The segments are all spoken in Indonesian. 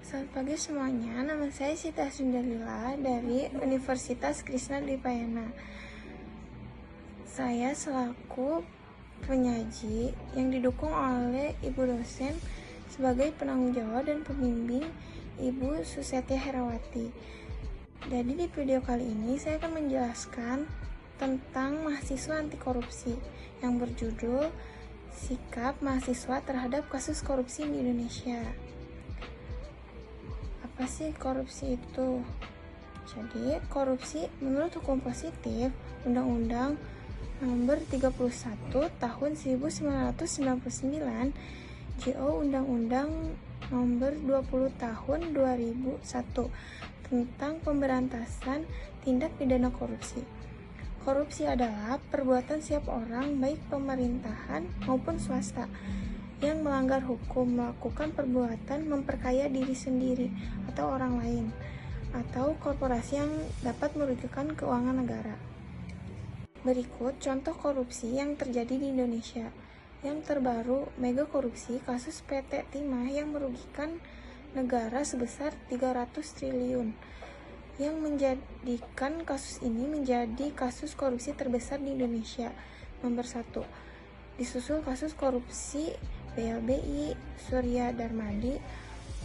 Selamat pagi semuanya, nama saya Sita Sundalila dari Universitas Krishna Dipayana. Saya selaku penyaji yang didukung oleh Ibu dosen sebagai penanggung jawab dan pembimbing Ibu Susetya Herawati. Jadi di video kali ini saya akan menjelaskan tentang mahasiswa anti korupsi yang berjudul Sikap Mahasiswa Terhadap Kasus Korupsi di Indonesia. Apa sih korupsi itu? Jadi, korupsi menurut hukum positif Undang-Undang Nomor 31 Tahun 1999, JO Undang-Undang Nomor 20 Tahun 2001 tentang pemberantasan tindak pidana korupsi. Korupsi adalah perbuatan setiap orang, baik pemerintahan maupun swasta, yang melanggar hukum, melakukan perbuatan memperkaya diri sendiri atau orang lain, atau korporasi yang dapat merugikan keuangan negara. Berikut contoh korupsi yang terjadi di Indonesia. Yang terbaru, mega korupsi kasus PT Timah yang merugikan negara sebesar 300 triliun, yang menjadikan kasus ini menjadi kasus korupsi terbesar di Indonesia, nomor 1. Disusul kasus korupsi BLBI, Surya Darmadi,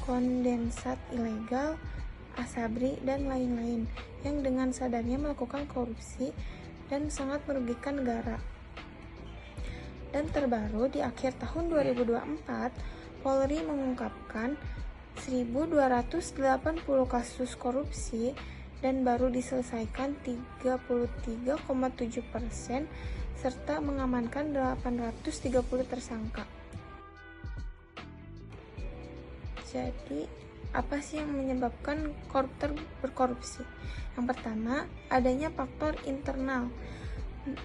kondensat ilegal, Asabri, dan lain-lain, yang dengan sadarnya melakukan korupsi dan sangat merugikan negara. Dan terbaru, di akhir tahun 2024, Polri mengungkapkan 1.280 kasus korupsi dan baru diselesaikan 33,7%, serta mengamankan 830 tersangka. Jadi, apa sih yang menyebabkan koruptor berkorupsi? Yang pertama, adanya faktor internal.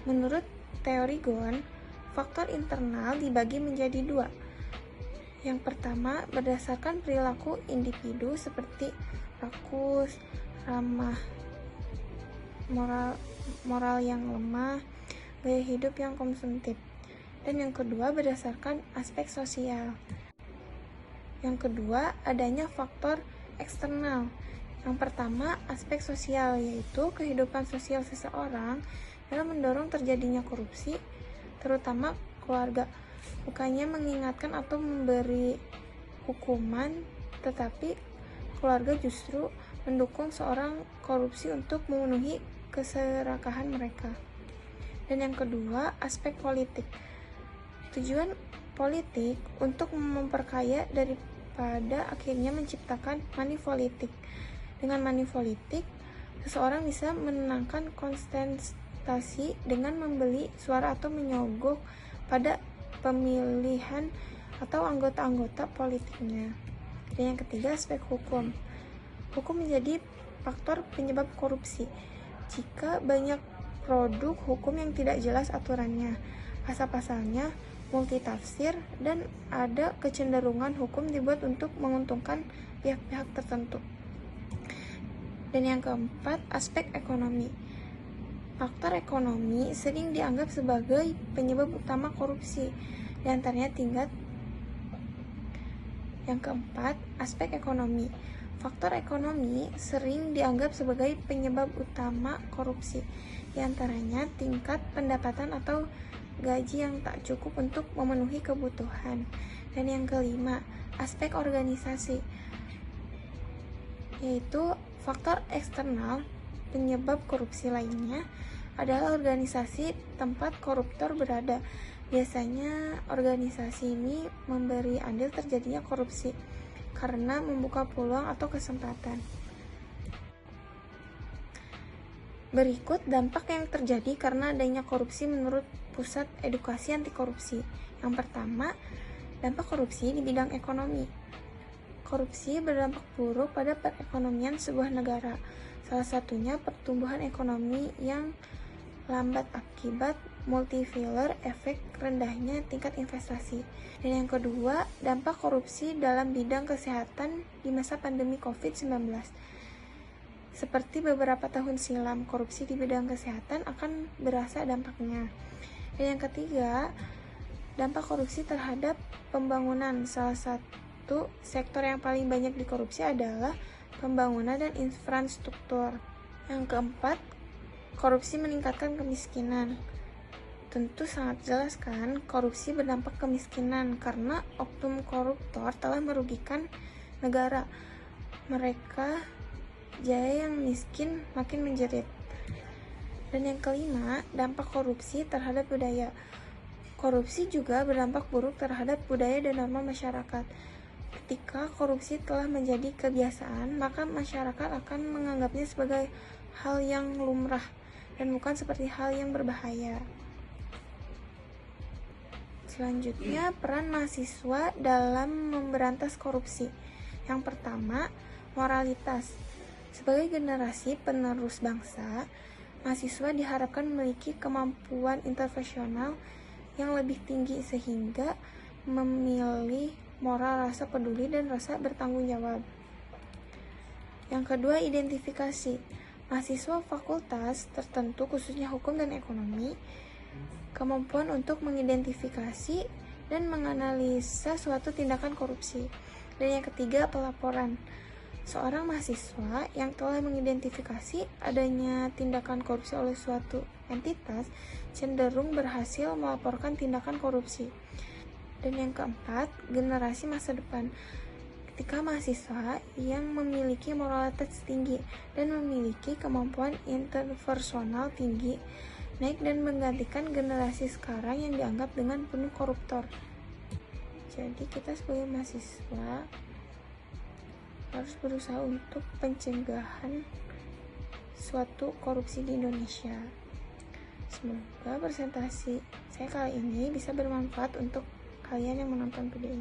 Menurut teori Ghosn, faktor internal dibagi menjadi 2. Yang pertama, berdasarkan perilaku individu seperti rakus, ramah, moral yang lemah, gaya hidup yang konsumtif. Dan yang kedua, berdasarkan aspek sosial. Yang kedua, adanya faktor eksternal. Yang pertama, aspek sosial, yaitu kehidupan sosial seseorang dalam mendorong terjadinya korupsi, terutama keluarga. Bukannya mengingatkan atau memberi hukuman, tetapi keluarga justru mendukung seorang korupsi untuk memenuhi keserakahan mereka. Dan yang kedua, aspek politik. Tujuan politik untuk memperkaya daripada akhirnya menciptakan money politik. Dengan money politik, seseorang bisa menenangkan kontestasi dengan membeli suara atau menyogok pada pemilihan atau anggota-anggota politiknya. Dan yang ketiga, aspek hukum. Hukum menjadi faktor penyebab korupsi. Jika banyak produk hukum yang tidak jelas aturannya, pasal-pasalnya multitafsir, dan ada kecenderungan hukum dibuat untuk menguntungkan pihak-pihak tertentu. Dan yang keempat, aspek ekonomi. Faktor ekonomi sering dianggap sebagai penyebab utama korupsi, di antaranya tingkat. Yang keempat, aspek ekonomi. Faktor ekonomi sering dianggap sebagai penyebab utama korupsi, di antaranya tingkat pendapatan atau gaji yang tak cukup untuk memenuhi kebutuhan. Dan yang kelima, aspek organisasi, yaitu faktor eksternal. Penyebab korupsi lainnya adalah organisasi tempat koruptor berada. Biasanya organisasi ini memberi andil terjadinya korupsi karena membuka peluang atau kesempatan. Berikut dampak yang terjadi karena adanya korupsi menurut Pusat Edukasi Anti Korupsi. Yang pertama, dampak korupsi di bidang ekonomi. Korupsi berdampak buruk pada perekonomian sebuah negara. Salah satunya pertumbuhan ekonomi yang lambat akibat multiplier efek rendahnya tingkat investasi. Dan yang kedua, dampak korupsi dalam bidang kesehatan di masa pandemi COVID-19. Seperti beberapa tahun silam, korupsi di bidang kesehatan akan berasa dampaknya. Dan yang ketiga, dampak korupsi terhadap pembangunan. Salah satu satu, sektor yang paling banyak dikorupsi adalah pembangunan dan infrastruktur. Yang keempat, korupsi meningkatkan kemiskinan. Tentu sangat jelas kan, korupsi berdampak kemiskinan karena oknum koruptor telah merugikan negara. Mereka jaya yang miskin makin menjerit. Dan yang kelima, dampak korupsi terhadap budaya. Korupsi juga berdampak buruk terhadap budaya dan norma masyarakat. Ketika korupsi telah menjadi kebiasaan, maka masyarakat akan menganggapnya sebagai hal yang lumrah dan bukan seperti hal yang berbahaya. Selanjutnya, peran mahasiswa dalam memberantas korupsi. Yang pertama, moralitas. Sebagai generasi penerus bangsa, mahasiswa diharapkan memiliki kemampuan interpersonal yang lebih tinggi sehingga memilih moral, rasa peduli, dan rasa bertanggung jawab. Yang kedua, identifikasi. Mahasiswa fakultas tertentu, khususnya hukum dan ekonomi, kemampuan untuk mengidentifikasi dan menganalisa suatu tindakan korupsi. Dan yang ketiga, pelaporan. Seorang mahasiswa yang telah mengidentifikasi adanya tindakan korupsi oleh suatu entitas cenderung berhasil melaporkan tindakan korupsi. Dan yang keempat, generasi masa depan. Ketika mahasiswa yang memiliki moralitas tinggi dan memiliki kemampuan interpersonal tinggi naik dan menggantikan generasi sekarang yang dianggap dengan penuh koruptor. Jadi kita sebagai mahasiswa harus berusaha untuk pencegahan suatu korupsi di Indonesia. Semoga presentasi saya kali ini bisa bermanfaat untuk kalian yang menonton video ini.